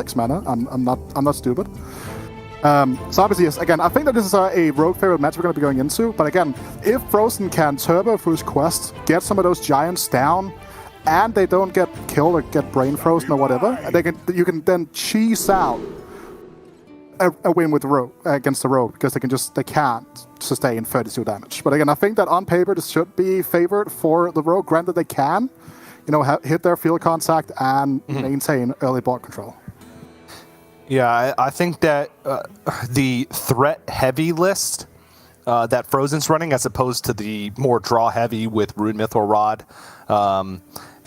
6 mana. I'm not stupid. So obviously, yes, again, I think that this is a rogue favorite match we're going to be going into. But again, if Fr0zen can turbo through his quest, get some of those giants down, and they don't get killed or get brain frozen or whatever, you can then cheese out a win with the rogue against the rogue, because they can't sustain 32 damage. But again, I think that on paper this should be favored for the rogue. Granted, they can, hit their field contact and maintain early board control. Yeah, I think that the threat-heavy list that Fr0zen's running, as opposed to the more draw-heavy with Rune Myth or Rod,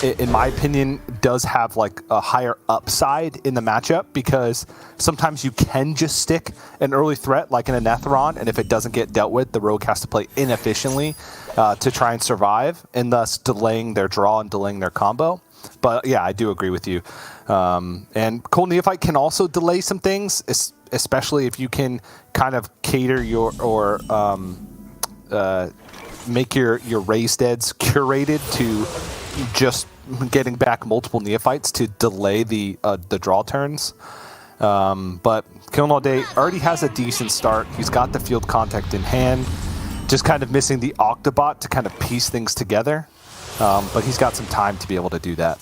in my opinion, does have like a higher upside in the matchup, because sometimes you can just stick an early threat like in a Netheron, and if it doesn't get dealt with, the rogue has to play inefficiently to try and survive, and thus delaying their draw and delaying their combo. But yeah, I do agree with you. And Cold Neophyte can also delay some things, especially if you can kind of cater or make your raised deads curated to just getting back multiple Neophytes to delay the draw turns. But killinallday already has a decent start. He's got the field contact in hand, just kind of missing the Octobot to kind of piece things together. But he's got some time to be able to do that.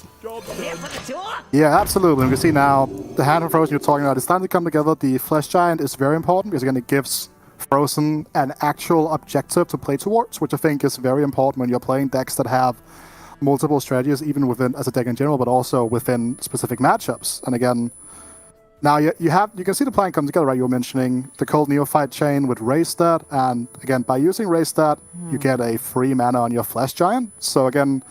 Yeah, absolutely. We can see now the hand of Fr0zen you're talking about is starting to come together. The Flesh Giant is very important, because again, it gives Fr0zen an actual objective to play towards, which I think is very important when you're playing decks that have multiple strategies, even within as a deck in general, but also within specific matchups. And again, now you can see the plan come together, right? You were mentioning the Cold Neophyte chain with Raise That, and again, by using Raise That, you get a free mana on your Flesh Giant. So again,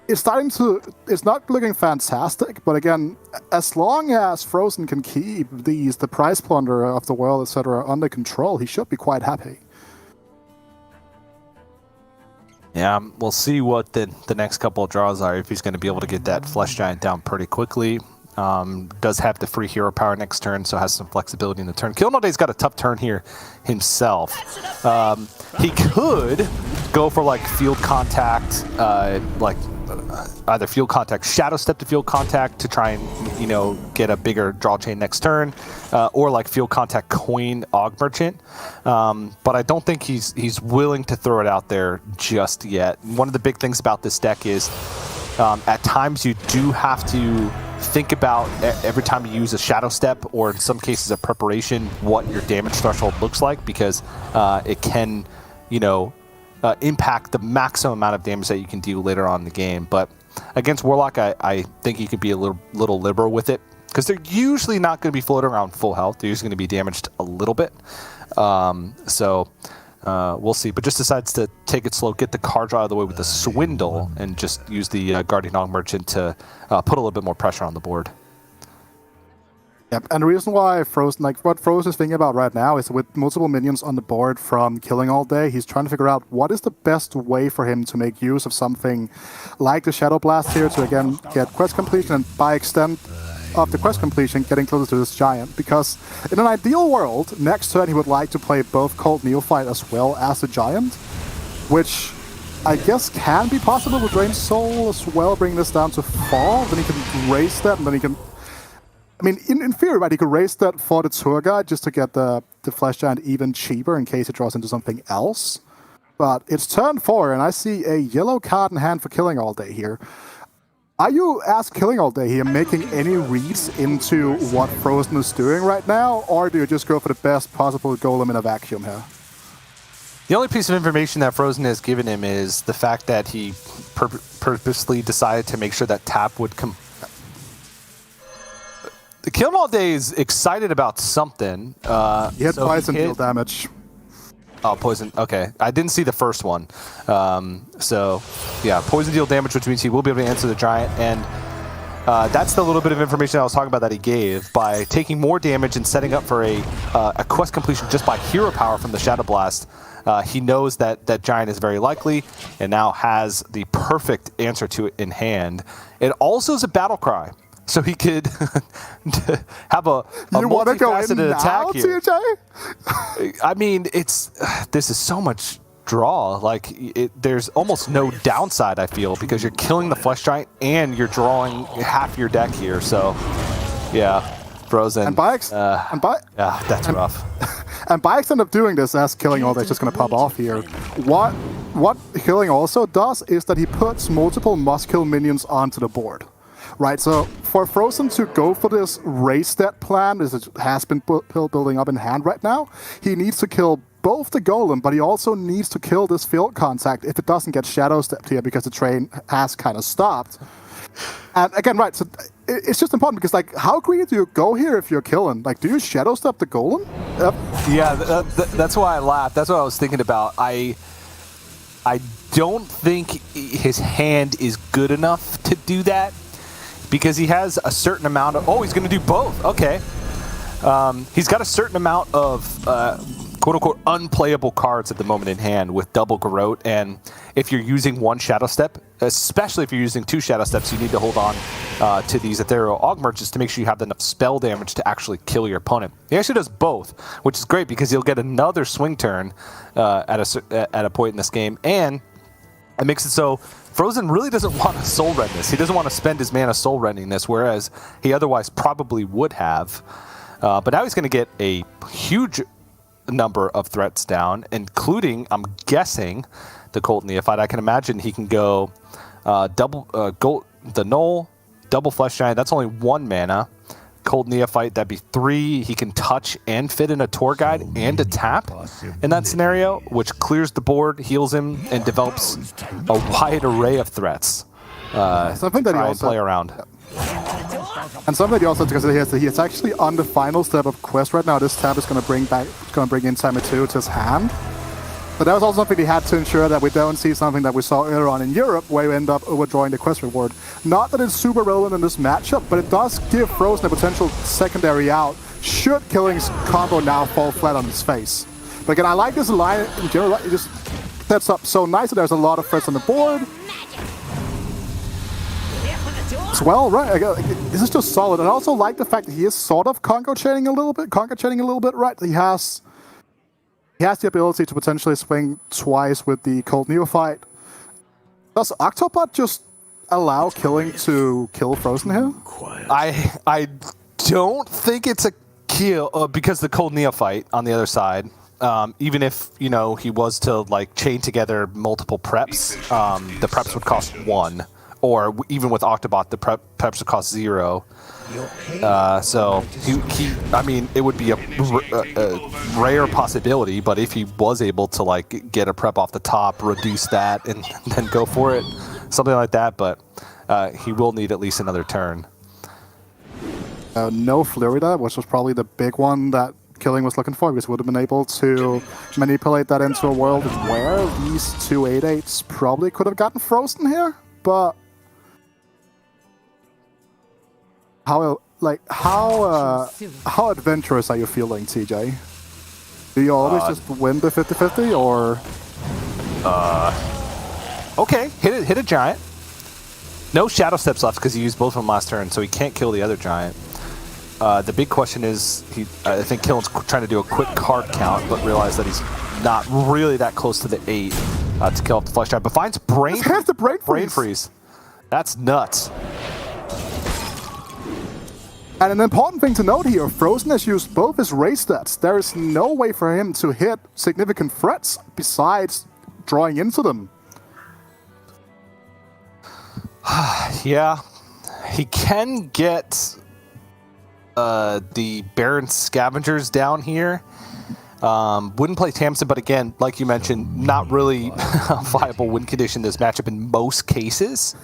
it's not looking fantastic, but again, as long as Fr0zen can keep the Price Plunderer of the world, etc., under control, he should be quite happy. Yeah, we'll see what the next couple of draws are, if he's going to be able to get that Flesh Giant down pretty quickly. Does have the free hero power next turn, so has some flexibility in the turn. killinallday's got a tough turn here himself. He could go for like field contact, either field contact, shadow step to field contact to try and get a bigger draw chain next turn, or like field contact coin Og Merchant. But I don't think he's willing to throw it out there just yet. One of the big things about this deck is at times you do have to think about every time you use a shadow step, or in some cases a preparation, what your damage threshold looks like, because it can impact the maximum amount of damage that you can do later on in the game. But against Warlock, I think you could be a little liberal with it, because they're usually not going to be floating around full health. They're usually going to be damaged a little bit. We'll see. But just decides to take it slow, get the card draw out of the way with the Swindle, and just use the Guardian Og Merchant to put a little bit more pressure on the board. Yep, and the reason why Fr0zen, what Fr0zen is thinking about right now is, with multiple minions on the board from killinallday, he's trying to figure out what is the best way for him to make use of something like the Shadow Blast here to, again, get quest completion, and by extent of the quest completion, getting closer to this giant. Because in an ideal world, next turn he would like to play both Cold Neophyte as well as the giant, which I guess can be possible with Drained Soul as well, bringing this down to 4. Then he can raise that, and then he can... I mean, in theory, right, he could raise that for the tour guide just to get the Flesh Giant even cheaper in case it draws into something else. But it's turn 4, and I see a yellow card in hand for killinallday here. Are you, as killinallday here, making any reads into what Fr0zen is doing right now, or do you just go for the best possible golem in a vacuum here? The only piece of information that Fr0zen has given him is the fact that he purposely decided to make sure that tap would come. The killinallday is excited about something. He had poison deal damage. Oh, poison. Okay. I didn't see the first one. So, yeah, poison deal damage, which means he will be able to answer the giant. And that's the little bit of information I was talking about that he gave. By taking more damage and setting up for a quest completion just by hero power from the Shadow Blast, he knows that that giant is very likely and now has the perfect answer to it in hand. It also is a battle cry. So he could have a multifaceted attack here. TJ? I mean, this is so much draw. Like, there's almost no downside, I feel, because you're killing the Flesh Giant and you're drawing half your deck here. So Yeah, Fr0zen. And yeah, that's rough. And by extent of doing this, as Killing All Day is just going to pop off here, what Killing also does is that he puts multiple must-kill minions onto the board. Right, so for Fr0zen to go for this race stat plan, as it has been building up in hand right now, he needs to kill both the golem, but he also needs to kill this field contact if it doesn't get shadow stepped here because the train has kind of stopped. And again, right, so it's just important because, like, how greedy do you go here if you're killing? Like, do you shadow step the golem? Yeah, that's why I laughed. That's what I was thinking about. I don't think his hand is good enough to do that because he has a certain amount of... Oh, he's going to do both. Okay. He's got a certain amount of... quote-unquote unplayable cards at the moment in hand with double Garrote, and if you're using one Shadow Step, especially if you're using two Shadow Steps, you need to hold on to these Ethereal Augmerges to make sure you have enough spell damage to actually kill your opponent. He actually does both, which is great because he'll get another swing turn at a point in this game, and it makes it so Fr0zen really doesn't want to Soul Rend this. He doesn't want to spend his mana Soul Rending this, whereas he otherwise probably would have. But now he's going to get a huge number of threats down, including, I'm guessing, the Cult Neophyte. I can imagine he can go double the Null, double Flesh Giant. That's only 1 mana. Cult Neophyte, that'd be 3. He can touch and fit in a Tour Guide and a tap in that scenario, which clears the board, heals him, and develops a wide array of threats. Something that he also play around. And something that you also have to consider here is that he is actually on the final step of quest right now. This tab is going to bring in Timer 2 to his hand. But that was also something he had to ensure that we don't see something that we saw earlier on in Europe, where we end up overdrawing the quest reward. Not that it's super relevant in this matchup, but it does give Fr0zen a potential secondary out should Killing's combo now fall flat on his face. But again, I like this line in general. It just sets up so nice that there's a lot of threats on the board. As well, right? This is just solid. And I also like the fact that he is sort of congo chaining a little bit, right? He has the ability to potentially swing twice with the Cult Neophyte. Does Octopod just allow Killing to kill Fr0zen here? I don't think it's a kill because the Cult Neophyte on the other side. Even if, you know, he was to like chain together multiple preps, the preps would cost 1. Or even with Octobot, the preps would cost 0. So I mean, it would be a rare possibility, but if he was able to like get a prep off the top, reduce that, and then go for it, something like that. But he will need at least another turn. No Flurry, which was probably the big one that Killing was looking for, because he would have been able to manipulate that into a world where these 2 8/8s probably could have gotten Fr0zen here, but. How adventurous are you feeling, TJ? Do you always just win the 50-50, or? Okay, hit a giant. No Shadow Steps left because he used both of them last turn, so he can't kill the other giant. The big question is, I think Killing's trying to do a quick card count, but realized that he's not really that close to the 8 to kill off the Flesh Giant, but finds Brain Freeze. That's nuts. And an important thing to note here, Fr0zen has used both his race stats. There is no way for him to hit significant threats besides drawing into them. Yeah, he can get the Baron Scavengers down here. Wouldn't play Tamsin, but again, like you mentioned, not really a viable win condition this matchup in most cases.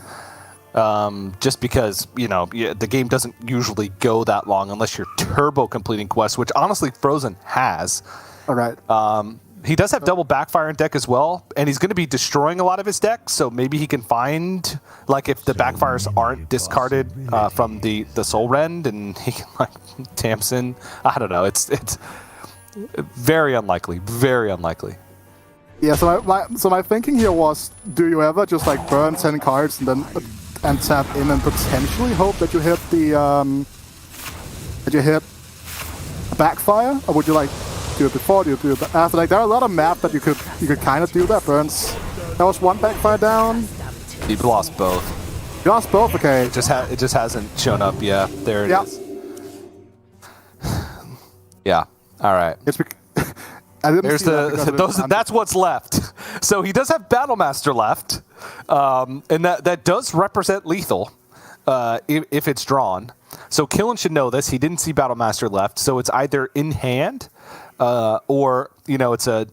Just because, you know, the game doesn't usually go that long unless you're turbo completing quests, which honestly Fr0zen has. All right. He does have double backfire in deck as well, and he's going to be destroying a lot of his deck, so maybe he can find, like, if the backfires aren't discarded from the Soul Rend, and he can, like, Tamsin. I don't know. It's very unlikely. Very unlikely. Yeah, so my thinking here was, do you ever just, like, burn 10 cards and then... and tap in and potentially hope that you hit the backfire, or would you like do it before? Do you do it after? Like, there are a lot of maps that you could kind of do that. Burns. That was 1 backfire down. You've lost both. You lost both. Okay. It just hasn't shown up. Yeah, there it is. Yeah. All right. It's I didn't There's see that because of his that's what's left. So he does have Battlemaster left, and that does represent lethal if it's drawn. So Killen should know this. He didn't see Battlemaster left, so it's either in hand or it's a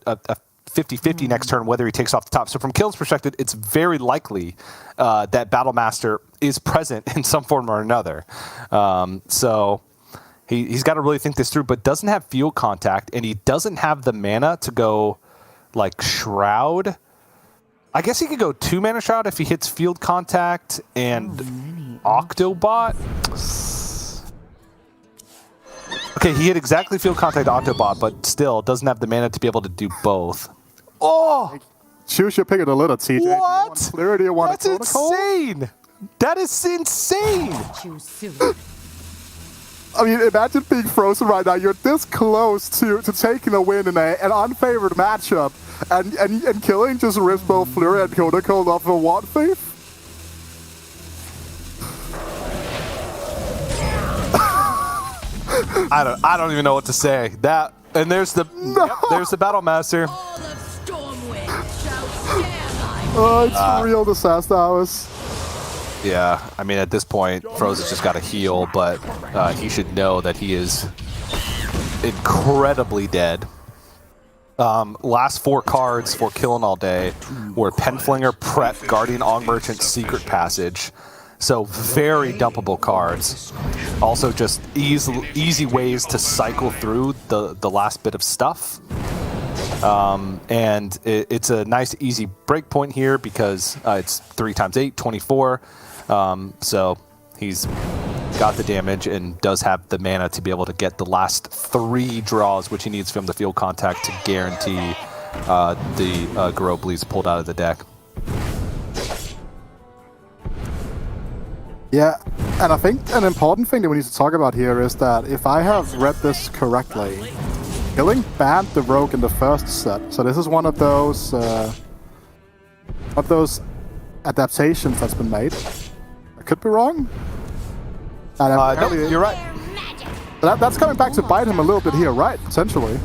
50-50 next turn whether he takes off the top. So from Killen's perspective, it's very likely that Battlemaster is present in some form or another. So he's got to really think this through, but doesn't have field contact, and he doesn't have the mana to go like Shroud. I guess he could go 2-mana Shroud if he hits field contact and Octobot. Okay, he hit exactly field contact Octobot, but still doesn't have the mana to be able to do both. Oh! Choose your pick of the little TJ. What? Clarity or That's insane! That is insane! I mean, imagine being Fr0zen right now. You're this close to taking a win in an unfavored matchup, and killing just rips both Flurry and Cold off of a Watt Thief. I don't even know what to say. That and there's the there's the Battlemaster. Oh, it's real disaster hours. Yeah, I mean at this point, Fr0zen's just got to heal, but he should know that he is incredibly dead. Last 4 cards for killinallday were Penflinger, Prep, Guardian Og Merchant, Secret Passage. So very dumpable cards. Also just easy ways to cycle through the last bit of stuff. And it's a nice easy break point here because it's 3 times 8, 24. So he's got the damage and does have the mana to be able to get the last 3 draws, which he needs from the field contact to guarantee the Garobleeds pulled out of the deck. Yeah, and I think an important thing that we need to talk about here is that if I have read this correctly, Killing banned the Rogue in the first set, so this is one of those adaptations that's been made. I could be wrong. No, you're right. That's coming back to bite him a little bit here, right? Potentially.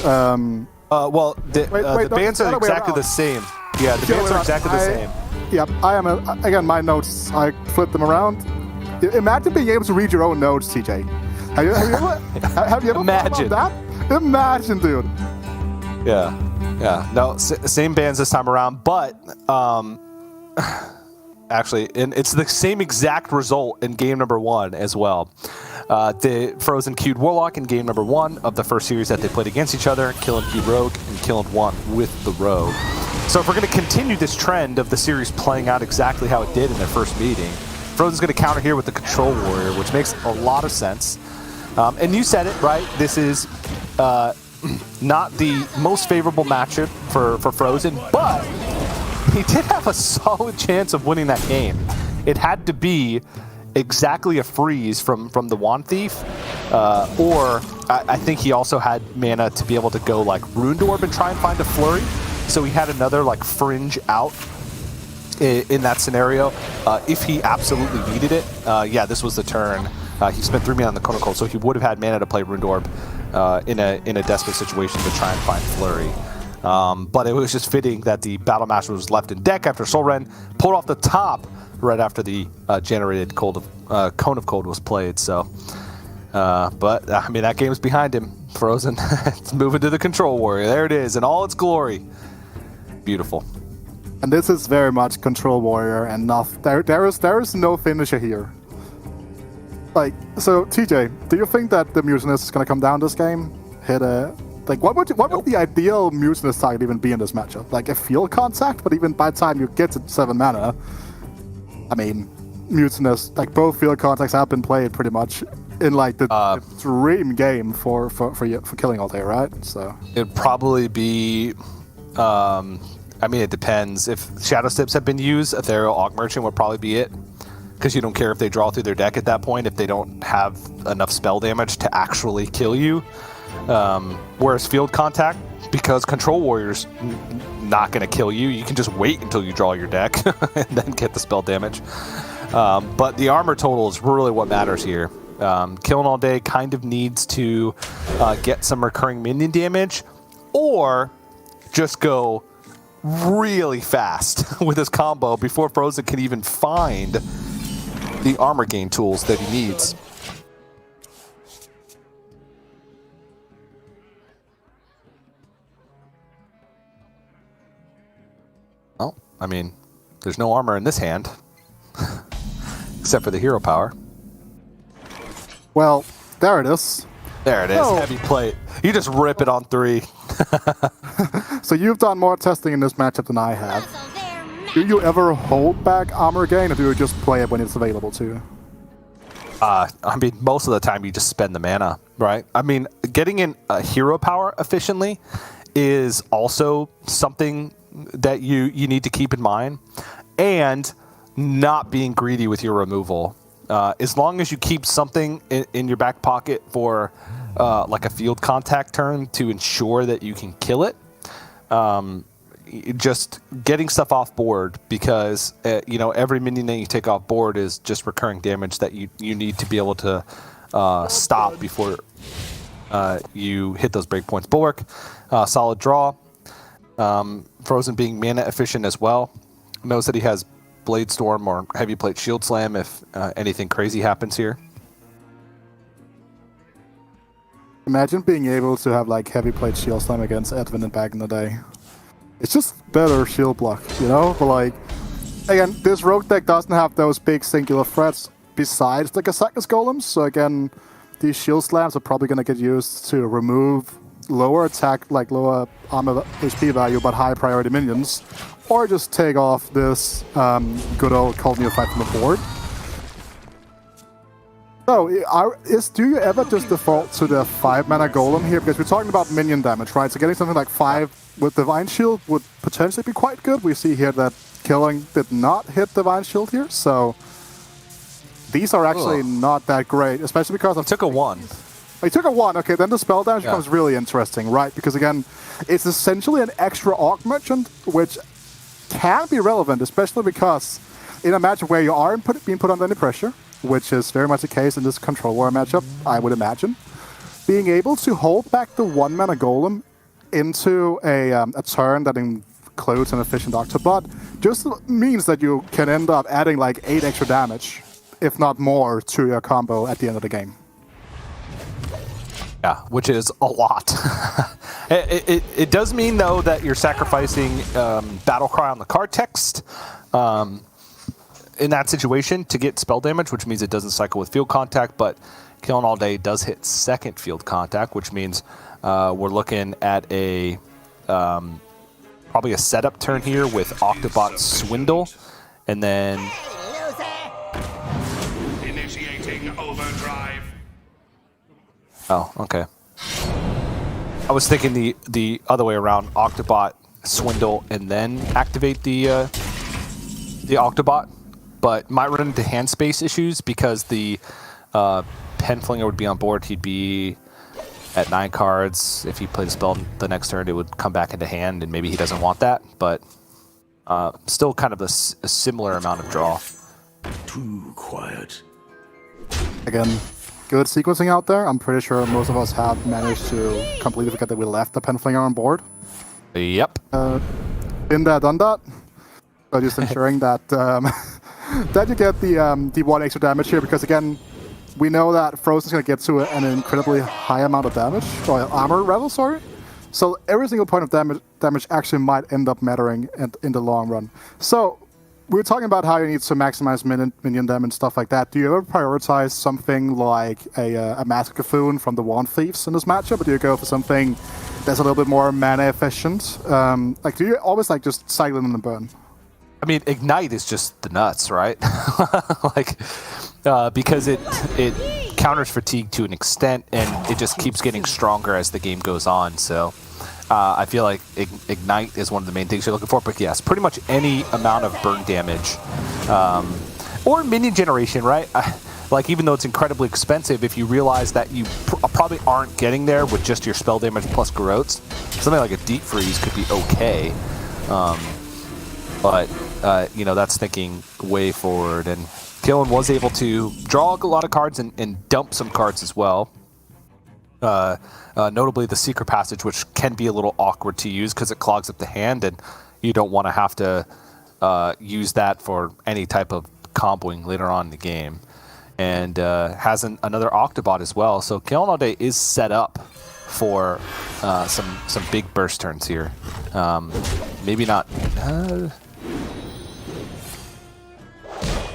Well, the bans are exactly the same. Yeah, the bans are exactly the same. Yep, again, my notes, I flipped them around. Imagine being able to read your own notes, TJ. Have you ever Imagine thought about that? Imagine, dude. Yeah. No, same bans this time around, but actually, and it's the same exact result in game number 1 as well. The Fr0zen queued Warlock in game number 1 of the first series that they played against each other. Killen queued Rogue, and Killen won with the Rogue. So if we're going to continue this trend of the series playing out exactly how it did in their first meeting, Fr0zen's going to counter here with the Control Warrior, which makes a lot of sense. And you said it, right? This is not the most favorable matchup for Fr0zen, but he did have a solid chance of winning that game. It had to be exactly a freeze from the Wand Thief, or I think he also had mana to be able to go like Ruined Orb and try and find a Flurry. So he had another like fringe out in that scenario. If he absolutely needed it, yeah, this was the turn. He spent 3 mana on the Cold, so he would have had mana to play Ruined Orb in a desperate situation to try and find Flurry. But it was just fitting that the Battlemaster was left in deck after Fr0zen pulled off the top right after the generated Cone of Cold was played. So, but I mean that game's behind him. Fr0zen, it's moving to the Control Warrior. There it is in all its glory. Beautiful. And this is very much Control Warrior and nothing. There is no finisher here. Like, so TJ, do you think that the Mutinous is going to come down this game? Hit a like what would the ideal Mutinous target even be in this matchup? Like a field contact, but even by the time you get to 7 mana, I mean, Mutinous, like both field contacts have been played pretty much in like the dream game for killinallday, right? So it'd probably be. I mean, it depends. If Shadow Steps have been used, Ethereal Og Merchant would probably be it. Because you don't care if they draw through their deck at that point, if they don't have enough spell damage to actually kill you. Whereas Field Contact, because Control Warrior's not going to kill you, you can just wait until you draw your deck and then get the spell damage. But the armor total is really what matters here. Killing All Day kind of needs to get some recurring minion damage, or just go really fast with his combo before Fr0zen can even find the armor gain tools that he needs. Well, I mean, there's no armor in this hand, except for the hero power. Well, there it is. There it is, heavy plate. You just rip it on 3. So you've done more testing in this matchup than I have. Do you ever hold back armor gain, or do you just play it when it's available to you? I mean, most of the time you just spend the mana, right? I mean, getting in a hero power efficiently is also something that you need to keep in mind, and not being greedy with your removal. As long as you keep something in your back pocket for like a field contact turn to ensure that you can kill it, just getting stuff off board, because you know, every minion that you take off board is just recurring damage that you need to be able to stop before you hit those breakpoints. Bulwark, solid draw. Fr0zen being mana efficient as well, knows that he has Blade Storm or Heavy Plate Shield Slam if anything crazy happens here. Imagine being able to have like Heavy Plate Shield Slam against Edwin back in the day. It's just better shield block, you know? But like, again, this rogue deck doesn't have those big singular threats besides the Kazakus Golems, so again, these shield slams are probably going to get used to remove lower attack, like lower armor HP value, but high priority minions, or just take off this good old Cold Neophyte from the board. So, do you ever just default to the 5-mana Golem here? Because we're talking about minion damage, right? So getting something like 5 with Divine Shield would potentially be quite good. We see here that Killing did not hit Divine Shield here, so these are actually not that great, especially because of... Took a 1. Oh, you took a 1, okay, then the spell damage becomes really interesting, right? Because again, it's essentially an extra Orc Merchant, which can be relevant, especially because in a matchup where you aren't being put under any pressure, which is very much the case in this Control War matchup, I would imagine, being able to hold back the 1-mana Golem into a turn that includes an efficient Octobot just means that you can end up adding like 8 extra damage, if not more, to your combo at the end of the game. Yeah, which is a lot. It does mean, though, that you're sacrificing Battlecry on the card text in that situation to get spell damage, which means it doesn't cycle with field contact, but Killing All Day does hit second field contact, which means we're looking at a probably a setup turn here with Octobot Swindle, and then... Initiating overdrive. Oh, okay. I was thinking the other way around, Octobot Swindle and then activate the Octobot, but might run into hand space issues because the Penflinger would be on board. He'd be at 9 cards. If he played a spell the next turn, it would come back into hand, and maybe he doesn't want that, but still kind of a similar amount of draw. Too quiet. Again, good sequencing out there. I'm pretty sure most of us have managed to completely forget that we left the Penflinger on board. Yep. Been there, done that. So just ensuring that that you get the 1 extra damage here, because again, we know that Fr0zen's going to get to an incredibly high amount of damage, or armor rather, sorry. So every single point of damage actually might end up mattering in the long run. So we were talking about how you need to maximize minion damage and stuff like that. Do you ever prioritize something like a Mask of Cthulhu from the Wand Thieves in this matchup, or do you go for something that's a little bit more mana efficient? Like, do you always like just cycle in and burn? I mean, Ignite is just the nuts, right? Like, because it counters fatigue to an extent, and it just keeps getting stronger as the game goes on. So I feel like Ignite is one of the main things you're looking for. But yes, pretty much any amount of burn damage or minion generation, right? Like, even though it's incredibly expensive, if you realize that you probably aren't getting there with just your spell damage plus Garrotes, something like a Deep Freeze could be okay. But, you know, that's thinking way forward. And Killen was able to draw a lot of cards and dump some cards as well. Notably the Secret Passage, which can be a little awkward to use because it clogs up the hand, and you don't want to have to use that for any type of comboing later on in the game. And has another Octobot as well. So killinallday is set up for some big burst turns here. Maybe not.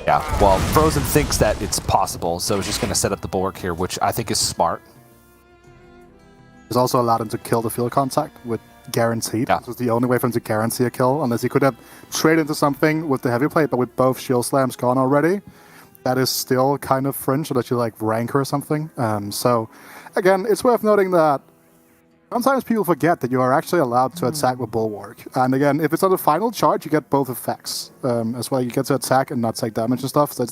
Yeah, well, Fr0zen thinks that it's possible, so he's just going to set up the bulwark here, which I think is smart. He's also allowed him to kill the field contact with guaranteed. Yeah. This was the only way for him to guarantee a kill, unless he could have traded into something with the heavy plate, but with both shield slams gone already, that is still kind of fringe, so that you like rank or something. So, again, it's worth noting that sometimes people forget that you are actually allowed to attack with Bulwark. And again, if it's on the final charge, you get both effects as well. You get to attack and not take damage and stuff. So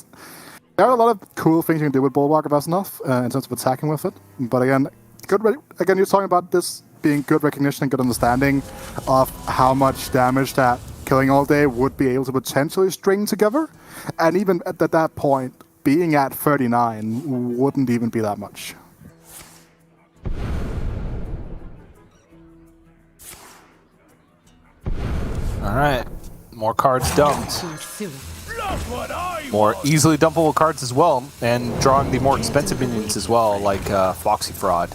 there are a lot of cool things you can do with Bulwark if that's enough in terms of attacking with it. But again, you're talking about this being good recognition and good understanding of how much damage that killinallday would be able to potentially string together. And even at that point, being at 39 wouldn't even be that much. Alright, more cards dumped. More easily dumpable cards as well, and drawing the more expensive minions as well, like Foxy Fraud.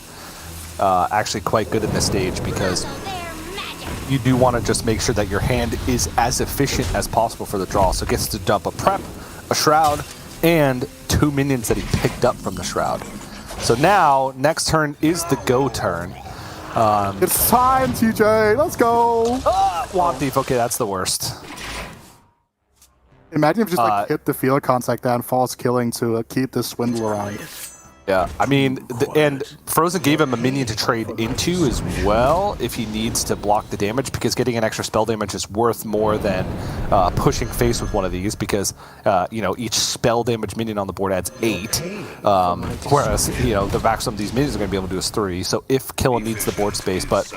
Actually quite good in this stage because you do want to just make sure that your hand is as efficient as possible for the draw. So it gets to dump a Prep, a Shroud, and 2 minions that he picked up from the Shroud. So now, next turn is the go turn. It's time, TJ. Let's go. Womp Thief. Okay, that's the worst. Imagine if you just like hit the field contact there and false killing to keep this swindle around. Yeah, I mean, and Fr0zen gave him a minion to trade into as well if he needs to block the damage, because getting an extra spell damage is worth more than pushing face with one of these, because you know, each spell damage minion on the board adds 8, whereas you know the maximum of these minions are going to be able to do is 3. So if Killen needs the board space, but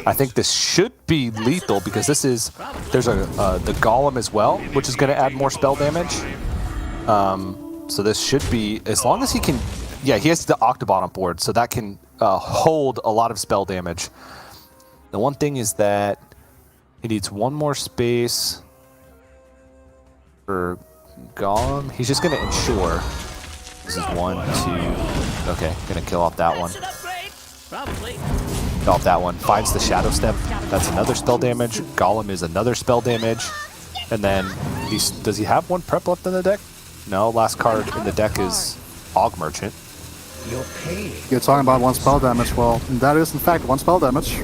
I think this should be lethal because this is there's the Golem as well, which is going to add more spell damage. So this should be, as long as he can. Yeah, he has the Octobot on board, so that can hold a lot of spell damage. The one thing is that he needs one more space for Golem. He's just going to ensure. This is 1, 2. Okay, going to kill off that one. Kill off that one. Finds the Shadow Step. That's another spell damage. Golem is another spell damage. And then, does he have one prep left in the deck? No, last card in the deck is Og Merchant. You're talking about 1 spell damage. Well, that is in fact 1 spell damage.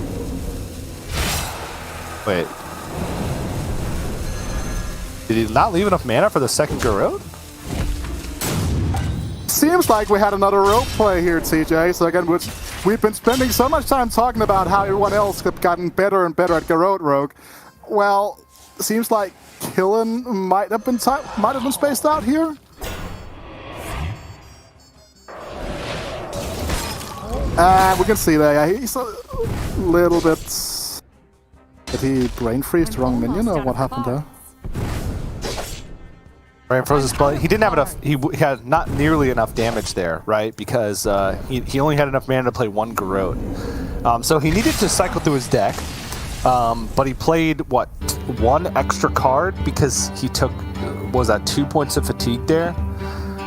Wait. Did he not leave enough mana for the second Garrote? Seems like we had another rogue play here, TJ. So again, we've been spending so much time talking about how everyone else have gotten better and better at Garrote Rogue. Well, seems like Killen might have been spaced out here. We can see there, yeah, he's a little bit... Did he brain freeze the wrong minion, or what happened there? Brain froze his spell. He didn't have enough, he had not nearly enough damage there, right? Because he only had enough mana to play 1 Garrote. So he needed to cycle through his deck, but he played, what, 1 extra card because he took, what was that, 2 points of fatigue there?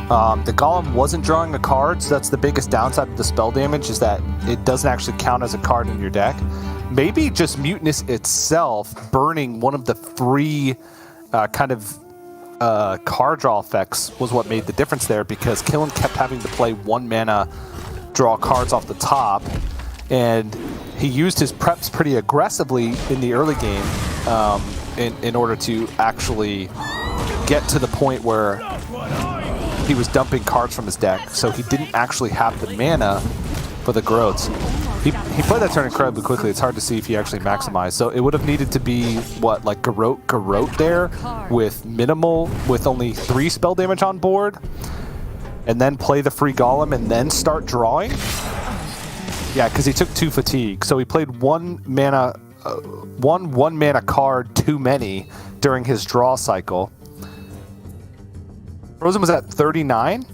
The Golem wasn't drawing a card, so that's the biggest downside of the spell damage, is that it doesn't actually count as a card in your deck. Maybe just Mutinous itself burning one of the 3 kind of card draw effects was what made the difference there, because Killen kept having to play 1 mana draw cards off the top, and he used his preps pretty aggressively in the early game in order to actually get to the point where he was dumping cards from his deck, so he didn't actually have the mana for the Garrotes. He played that turn incredibly quickly. It's hard to see if he actually maximized. So it would have needed to be, what, like Garrote there with minimal, with only 3 spell damage on board, and then play the free Golem and then start drawing? Yeah, because he took 2 fatigue. So he played 1 mana card too many during his draw cycle. Fr0zen was at 39.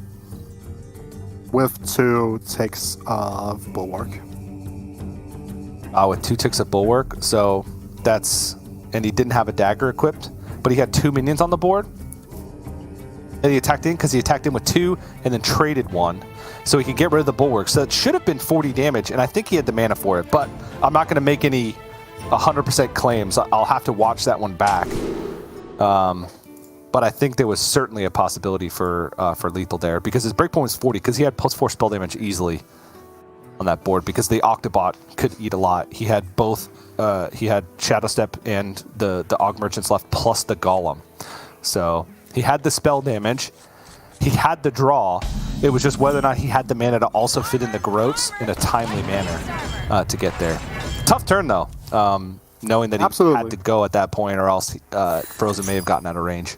With 2 ticks of Bulwark. With 2 ticks of Bulwark. So that's... And he didn't have a dagger equipped, but he had 2 minions on the board. And he attacked in because he attacked in with 2 and then traded 1. So he could get rid of the Bulwark. So it should have been 40 damage, and I think he had the mana for it. But I'm not going to make any 100% claims. I'll have to watch that one back. But I think there was certainly a possibility for lethal there because his breakpoint was 40 because he had +4 spell damage easily on that board because the Octobot could eat a lot. He had both. He had Shadow Step and the Aug Merchants left plus the Golem. So he had the spell damage. He had the draw. It was just whether or not he had the mana to also fit in the Groats in a timely manner to get there. Tough turn though, knowing that he had to go at that point or else Fr0zen may have gotten out of range.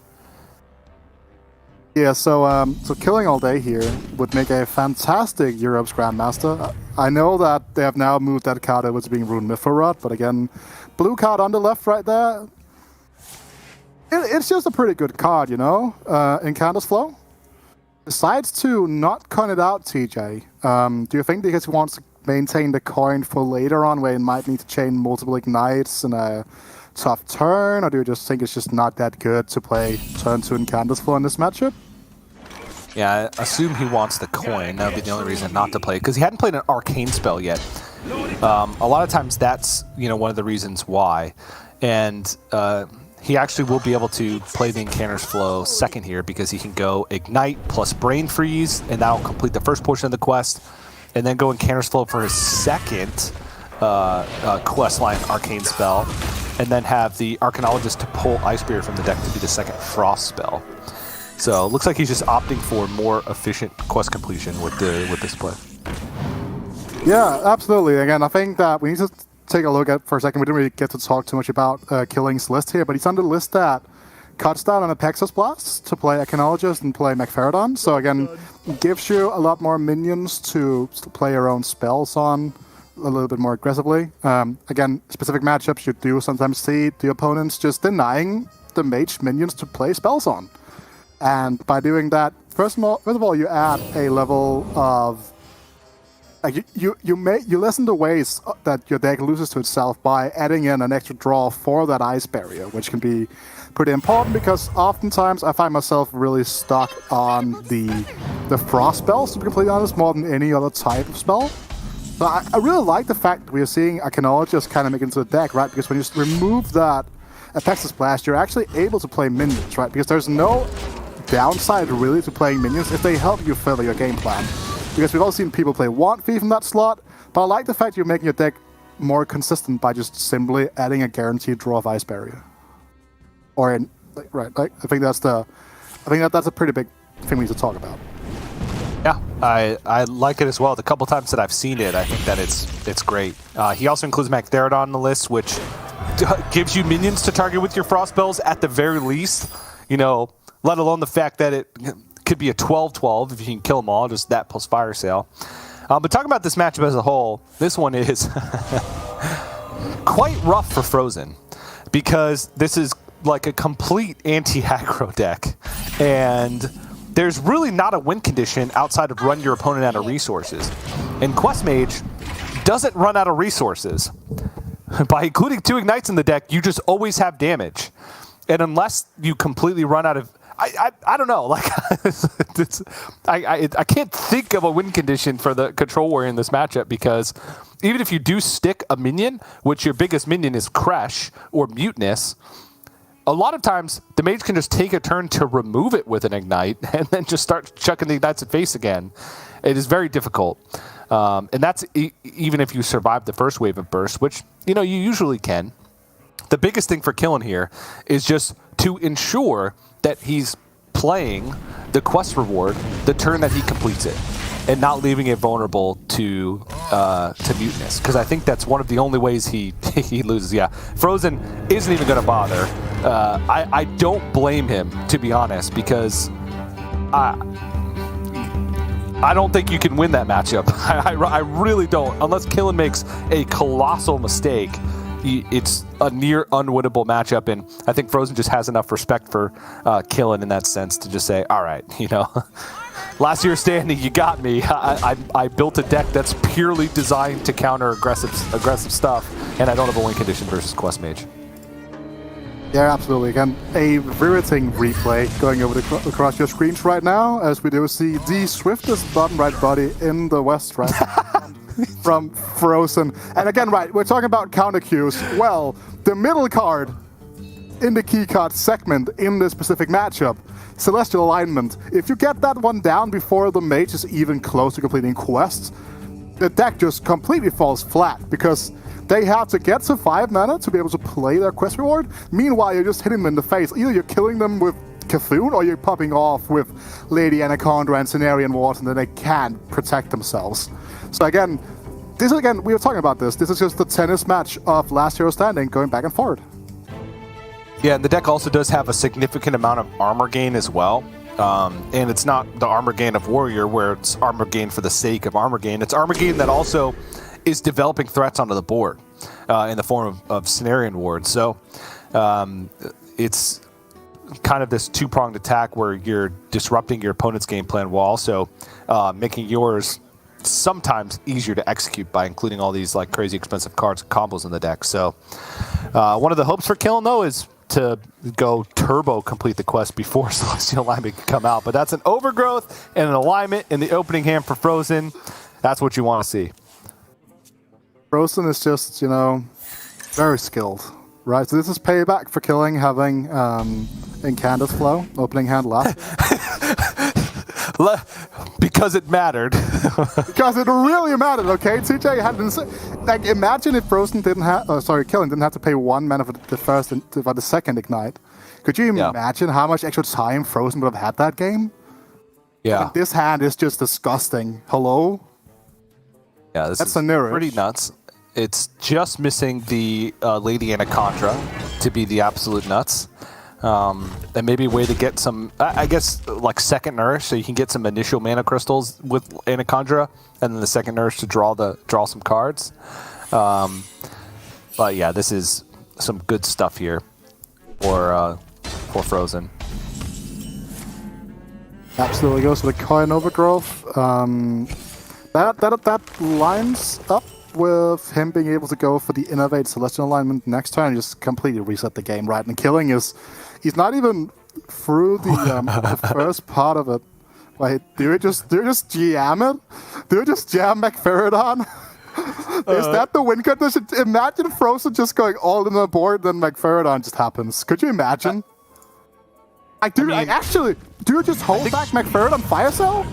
Yeah, so killing all day here would make a fantastic Europe's Grandmaster. I know that they have now moved that card over to being Rune Mithorot, but again, blue card on the left right there, it's just a pretty good card, you know, in Candace Flow. Decides to not coin it out, TJ. Do you think because he wants to maintain the coin for later on where he might need to chain multiple ignites in a tough turn, or do you just think it's just not that good to play turn 2 in Candace Flow in this matchup? Yeah, I assume he wants the coin. That would be the only reason not to play it, because he hadn't played an arcane spell yet. A lot of times that's one of the reasons why. And he actually will be able to play the Incanter's Flow second here because he can go Ignite plus Brain Freeze, and that'll complete the first portion of the quest, and then go Incanter's Flow for his second quest line arcane spell, and then have the Arcanologist to pull Ice Spirit from the deck to be the second Frost spell. So it looks like he's just opting for more efficient quest completion with this play. Yeah, absolutely. Again, I think that we need to take a look at for a second. We didn't really get to talk too much about Killing's list here, but he's on the list that cuts down on a Pexus Blast to play Arcanologist and play Macpharodon. So again, gives you a lot more minions to play your own spells on a little bit more aggressively. Again, specific matchups you do sometimes see the opponents just denying the mage minions to play spells on. And by doing that, first of all, you add a level of you lessen the ways that your deck loses to itself by adding in an extra draw for that ice barrier, which can be pretty important because oftentimes I find myself really stuck on the frost spells, to be completely honest, more than any other type of spell. But I really like the fact that we are seeing Arcanologist kind of make into the deck, right? Because when you remove that Pexus Blast, you're actually able to play minions, right? Because there's no downside really to playing minions if they help you further your game plan. Because we've all seen people play Want Fee from that slot, but I like the fact you're making your deck more consistent by just simply adding a guaranteed draw of Ice Barrier. I think that's a pretty big thing we need to talk about. Yeah, I like it as well. The couple times that I've seen it, I think that it's great. He also includes Macpharodon on the list, which gives you minions to target with your frost spells at the very least. Let alone the fact that it could be a 12-12 if you can kill them all, just that plus Fire Sale. But talking about this matchup as a whole, this one is quite rough for Fr0zen because this is like a complete anti-aggro deck, and there's really not a win condition outside of run your opponent out of resources. And Quest Mage doesn't run out of resources. By including 2 Ignites in the deck, you just always have damage. And unless you completely run out of... I don't know. Like I can't think of a win condition for the Control Warrior in this matchup because even if you do stick a minion, which your biggest minion is Crash or Mutinous, a lot of times the mage can just take a turn to remove it with an Ignite and then just start chucking the Ignites at face again. It is very difficult. And that's even if you survive the first wave of burst, which you usually can. The biggest thing for killing here is just to ensure that he's playing the quest reward the turn that he completes it and not leaving it vulnerable to Mutinous, because I think that's one of the only ways he loses. Yeah, Fr0zen isn't even going to bother. I don't blame him, to be honest, because I don't think you can win that matchup. I really don't, unless Killen makes a colossal mistake it's a near unwinnable matchup, and I think Fr0zen just has enough respect for Killen in that sense to just say, all right, you know, last year standing, you got me. I built a deck that's purely designed to counter aggressive stuff, and I don't have a win condition versus Quest Mage. Yeah, absolutely. Again, a riveting replay going over across your screens right now, as we do see the swiftest bottom right body in the West right now from Fr0zen. And again, right, we're talking about counter queues. Well, the middle card in the key card segment in this specific matchup, Celestial Alignment. If you get that one down before the mage is even close to completing quests, the deck just completely falls flat because they have to get to 5 mana to be able to play their quest reward. Meanwhile, you're just hitting them in the face. Either you're killing them with Cthulhu or you're popping off with Lady Anaconda and Cenarian Ward, and then they can't protect themselves. So again, we were talking about this. This is just the tennis match of last hero standing going back and forward. Yeah, and the deck also does have a significant amount of armor gain as well. And it's not the armor gain of Warrior, where it's armor gain for the sake of armor gain. It's armor gain that also is developing threats onto the board in the form of Cenarian Ward. So it's kind of this two-pronged attack where you're disrupting your opponent's game plan while also making yours sometimes easier to execute by including all these like crazy expensive cards and combos in the deck. So one of the hopes for Killen, though, is to go turbo complete the quest before Celestial Alignment can come out. But that's an overgrowth and an alignment in the opening hand for Fr0zen. That's what you want to see. Fr0zen is just, you know, very skilled, right? So this is payback for killing having Incandescent Flow, opening hand last. Because it mattered. Because it really mattered, okay? TJ had like, imagine if Fr0zen didn't have, Killen didn't have to pay 1 mana for the second Ignite. Could you imagine how much extra time Fr0zen would have had that game? Yeah. Like, this hand is just disgusting. Hello? Yeah, this That's is pretty nuts. It's just missing the Lady Anaconda to be the absolute nuts. And maybe a way to get some, I guess, like second nourish, so you can get some initial mana crystals with Anaconda, and then the second nourish to draw some cards. But yeah, this is some good stuff here for Fr0zen. Absolutely goes for the coin overgrowth. That lines up with him being able to go for the Innovate Celestial Alignment next turn and just completely reset the game, right? And killing he's not even through the first part of it. Wait, do you just jam it? Do you just jam McFerrodon? Is that the win condition? Imagine Fr0zen just going all in the board, then McFerrodon just happens. Could you imagine? Do you just hold back McFerrodon Fire Cell?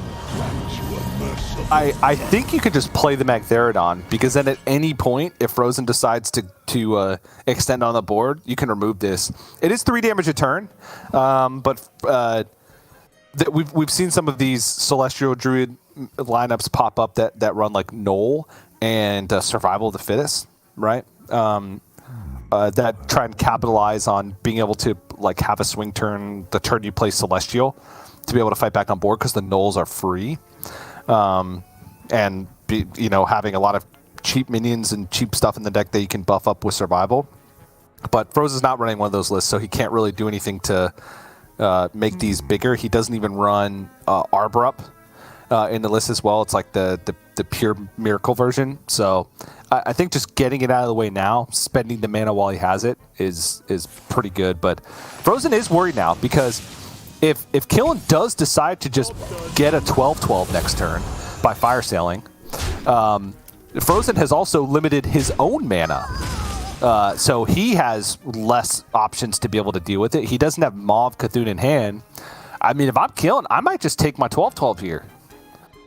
I think you could just play the McFerrodon, because then at any point, if Fr0zen decides to extend on the board, you can remove this. It is 3 damage a turn, but we've seen some of these Celestial Druid lineups pop up that run like Null and Survival of the Fittest, right? That try and capitalize on being able to like have a swing turn the turn you play Celestial to be able to fight back on board because the Nulls are free. And having a lot of cheap minions and cheap stuff in the deck that you can buff up with Survival. But Fr0zen's not running one of those lists, so he can't really do anything to make these bigger. He doesn't even run Arbor up in the list as well. It's like the pure Miracle version. So I think just getting it out of the way now, spending the mana while he has it, is pretty good. But Fr0zen is worried now, because if Killen does decide to just get a 12/12 next turn by fire sailing, Fr0zen has also limited his own mana. So he has less options to be able to deal with it. He doesn't have Mauve Cthulhu in hand. I mean, if I'm Killen, I might just take my 12/12 here.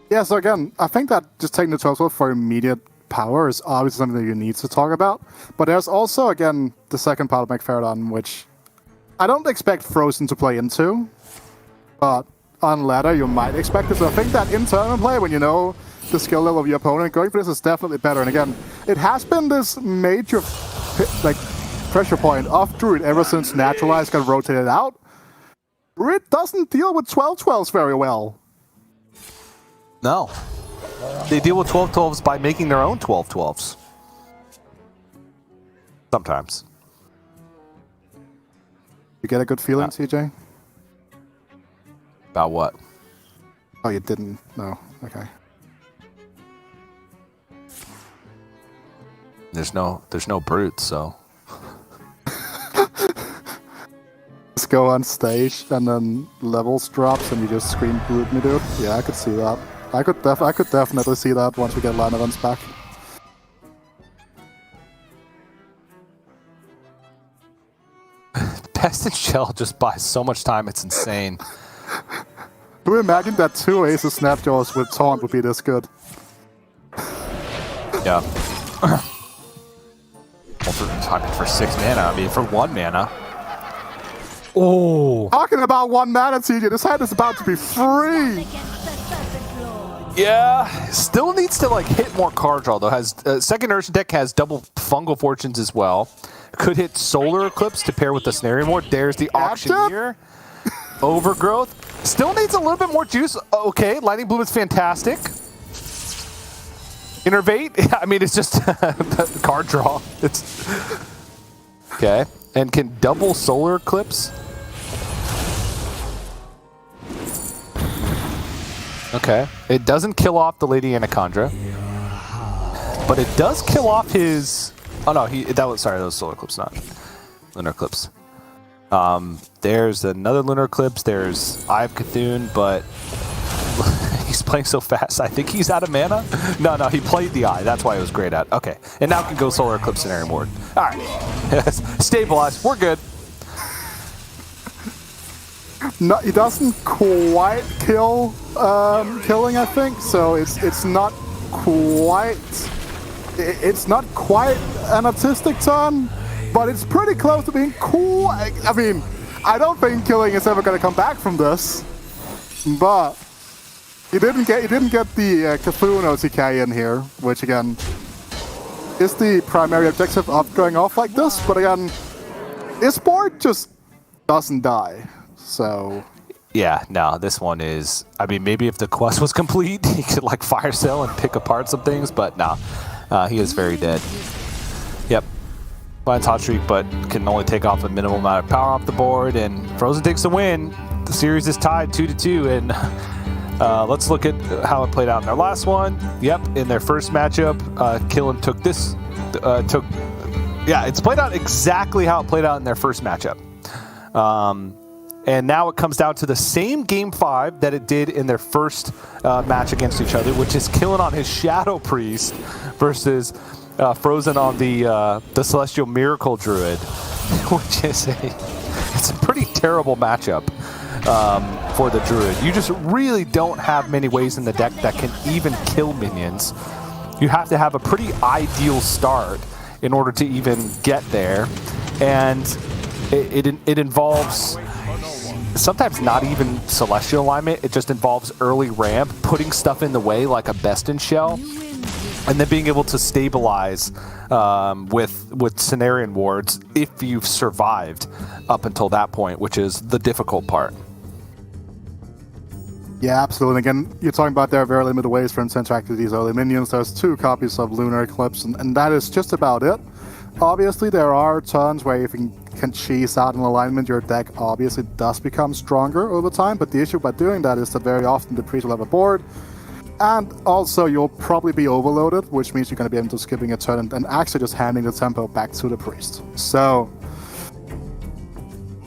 Yeah, so again, I think that just taking the 12/12 for immediate power is obviously something that you need to talk about. But there's also, again, the second part of McFerrodon, which I don't expect Fr0zen to play into. But on ladder, you might expect it. So I think that in tournament play, when you know the skill level of your opponent, going for this is definitely better. And again, it has been this major pressure point of Druid ever since Naturalize got rotated out. Druid doesn't deal with 12/12s very well. No. They deal with 12/12s by making their own 12/12s. Sometimes. You get a good feeling, TJ? About what? Oh, you didn't? No. Okay. There's no brute, so. Just go on stage and then levels drops and you just scream brute me, dude. Yeah, I could see that. I could definitely see that once we get line events back. Pest and Shell just buys so much time, it's insane. Do you imagine that 2 Aces Snapjaws with Taunt would be this good? Yeah. Well, for 6 mana, I mean, for 1 mana. Oh! Talking about 1 mana, TJ, this hand is about to be free! Yeah, still needs to like hit more card draw though. Has second Urchin deck has double Fungal Fortunes as well. Could hit Solar Eclipse to pair with the Snarian Ward. There's the Auctioneer. Overgrowth. Still needs a little bit more juice. Okay, Lightning Bloom is fantastic. Innervate. I mean, it's just the card draw. It's okay, and can double Solar Eclipse. Okay, it doesn't kill off the Lady Anaconda, but it does kill off his. Oh no, that was Solar Eclipse, not Lunar Eclipse. There's another Lunar Eclipse. There's Eye of Cthulhu, but he's playing so fast. I think he's out of mana. No, he played the Eye. That's why it was great at. Okay, and now can go Solar Eclipse and Aaron Ward. All right, stabilized. We're good. No, he doesn't quite kill killing, I think. So it's not quite an artistic turn, but it's pretty close to being cool. I mean, I don't think killing is ever going to come back from this, but he didn't get the Cthulhu OTK in here, which again is the primary objective of going off like this. But again, his board just doesn't die. So yeah, no, this one is. I mean, maybe if the quest was complete, he could like fire sale and pick apart some things, but no, he is very dead. Yep, finds hot streak, but can only take off a minimal amount of power off the board, and Fr0zen takes the win. The series is tied 2-2, and let's look at how it played out in their last one. Yep, in their first matchup, Killen took this. Yeah, it's played out exactly how it played out in their first matchup. And now it comes down to the same Game 5 that it did in their first match against each other, which is Killen on his Shadow Priest versus Fr0zen on the Celestial Miracle Druid, which is it's a pretty terrible matchup for the Druid. You just really don't have many ways in the deck that can even kill minions. You have to have a pretty ideal start in order to even get there, and it involves sometimes not even celestial alignment. It just involves early ramp, putting stuff in the way like a Best in Shell, and then being able to stabilize with Cenarian wards if you've survived up until that point, which is the difficult part. Yeah, absolutely. Again, you're talking about there are very limited ways for him to interact with these early minions. There's 2 copies of Lunar Eclipse, and that is just about it. Obviously, there are turns where if you can cheese out an alignment, your deck obviously does become stronger over time, but the issue by doing that is that very often the priest will have a board, and also you'll probably be overloaded, which means you're going to be able to skipping a turn and actually just handing the tempo back to the priest. So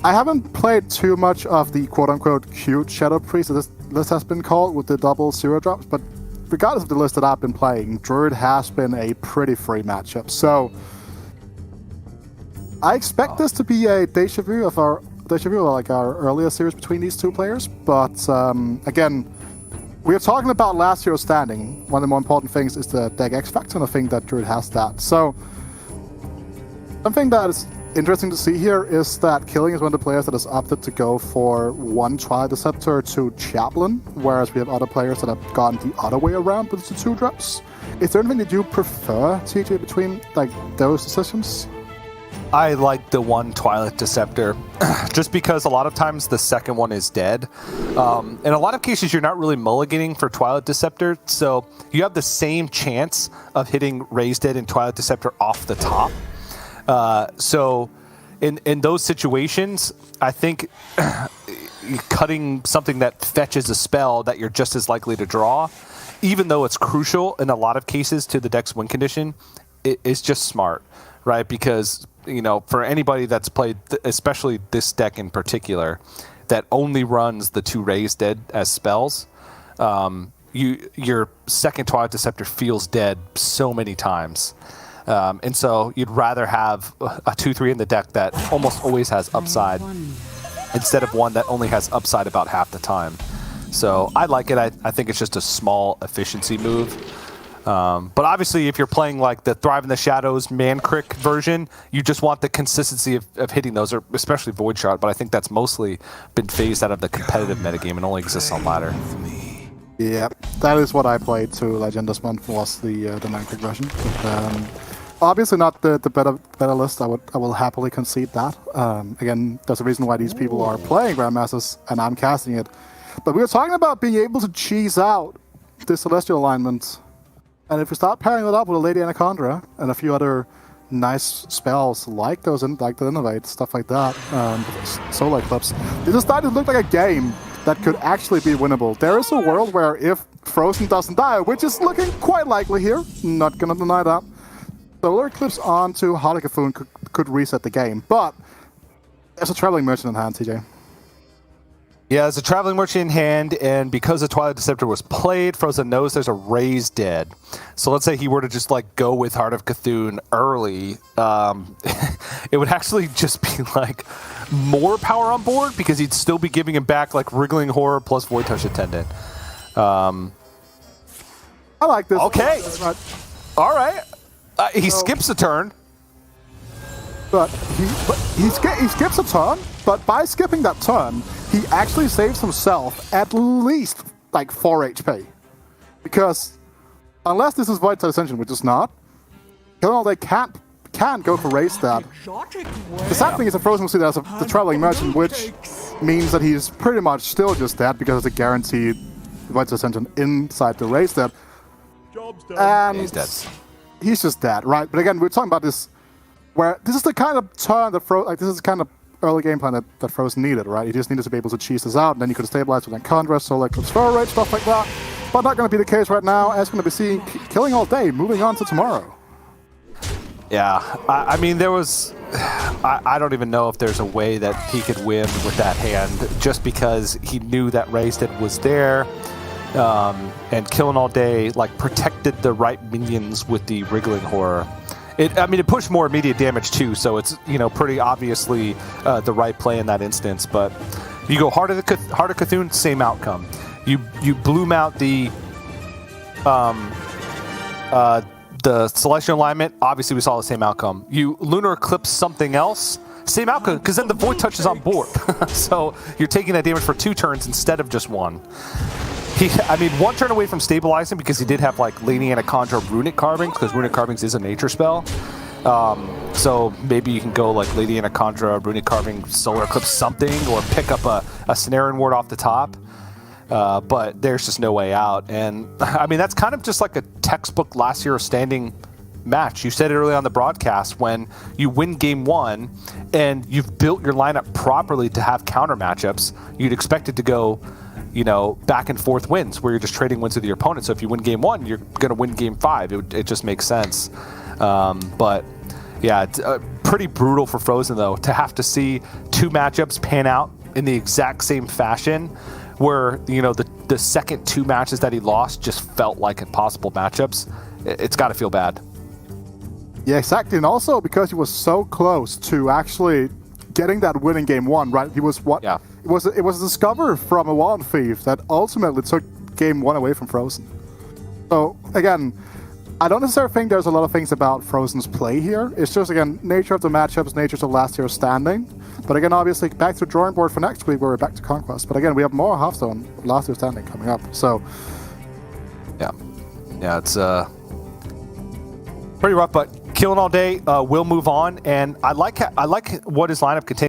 I haven't played too much of the quote-unquote cute Shadow Priest that this list has been called with the double 0 drops, but regardless of the list that I've been playing, Druid has been a pretty free matchup. So I expect this to be a deja vu of our earlier series between these 2 players, but again, we are talking about last year's standing. One of the more important things is the deck X factor, and I think that Druid has that. So something that is interesting to see here is that Killing is one of the players that has opted to go for 1 Twilight Deceptor, 2 Chaplain, whereas we have other players that have gone the other way around with the 2 drops. Is there anything that you prefer, TJ, between like those decisions? I like the 1 Twilight Deceptor just because a lot of times the second one is dead. In a lot of cases, you're not really mulliganing for Twilight Deceptor, so you have the same chance of hitting Raise Dead and Twilight Deceptor off the top. So in those situations, I think cutting something that fetches a spell that you're just as likely to draw, even though it's crucial in a lot of cases to the deck's win condition, is just smart, right? Because, for anybody that's played, especially this deck in particular, that only runs the 2 Raised Dead as spells, your second Twilight Deceptor feels dead so many times. And so you'd rather have a 2/3 in the deck that almost always has upside instead of one that only has upside about half the time. So I like it. I think it's just a small efficiency move. But obviously, if you're playing like the Thrive in the Shadows Man-Crick version, you just want the consistency of hitting those, or especially Void Shot. But I think that's mostly been phased out of the competitive metagame and only exists on ladder. Yeah, that is what I played to Legend this month, was the Man-Crick version. But, obviously not the better list. I will happily concede that. Again, there's a reason why these people are playing Grandmasters and I'm casting it. But we were talking about being able to cheese out the Celestial alignment. And if we start pairing it up with a Lady Anaconda and a few other nice spells like those, like the Innovate, stuff like that, Solar Eclipse, this is starting to look like a game that could actually be winnable. There is a world where if Fr0zen doesn't die, which is looking quite likely here, not gonna deny that, Solar Eclipse onto Harlequin could reset the game, but there's a Traveling Merchant in hand, TJ. Yeah, there's a Traveling Merchant in hand, and because the Twilight Deceptor was played, Fr0zen knows there's a Raised Dead. So let's say he were to just like go with Heart of Cthulhu early, it would actually just be like more power on board because he'd still be giving him back like Wriggling Horror plus Void Touch Attendant. I like this. Okay. All right. He skips a turn. But he skips a turn, but by skipping that turn, he actually saves himself at least like 4 HP. Because unless this is Void Touch Ascension, which is not, they can't go for Raised Dead. The sad thing is that Fr0zen will see that as the Traveling Merchant, which means that he's pretty much still just dead because it's a guaranteed Void Touch Ascension inside the Raised Dead. And He's dead. He's just dead, right? But again, we're talking about this, where this is the kind of turn that this is the kind of early game plan that Fr0zen needed, right? He just needed to be able to cheese this out, and then you could stabilize with Anaconda, Solar Eclipse, Spell Rage, stuff like that. But not going to be the case right now, as going to be seeing Killing All Day, moving on to tomorrow. Yeah, I mean, there was... I don't even know if there's a way that he could win with that hand, just because he knew that Raised Dead was there. And Killing All Day like protected the right minions with the Wriggling Horror. It pushed more immediate damage too, so it's pretty obviously the right play in that instance. But you go Heart of Cthulhu, same outcome. You bloom out the Celestial Alignment. Obviously, we saw the same outcome. You Lunar Eclipse something else. Same outcome, because then the Void Touch is on board. So you're taking that damage for 2 turns instead of just 1. 1 turn away from stabilizing because he did have like Lady Anaconda Runic Carvings, because Runic Carvings is a nature spell. So maybe you can go like Lady Anaconda Runic Carving, Solar Eclipse something, or pick up a Snaring Ward off the top. But there's just no way out. And that's kind of just like a textbook last year standing match. You said it early on the broadcast, when you win game 1 and you've built your lineup properly to have counter matchups, you'd expect it to go back and forth wins, where you're just trading wins with your opponent. So if you win game 1, you're going to win game 5. It just makes sense. But yeah, it's pretty brutal for Fr0zen, though, to have to see 2 matchups pan out in the exact same fashion, where, the second 2 matches that he lost just felt like impossible matchups. It's got to feel bad. Yeah, exactly. And also because he was so close to actually getting that win in game 1, right? He was what? Yeah. It was a discover from a Wild Thief that ultimately took game 1 away from Fr0zen. So again, I don't necessarily think there's a lot of things about Fr0zen's play here. It's just, again, nature of the matchups, nature of the last year standing. But again, obviously, back to the drawing board for next week, where we're back to Conquest. But again, we have more Hearthstone last year standing coming up. So yeah, it's pretty rough. But Killing All Day will move on, and I like what his lineup contains.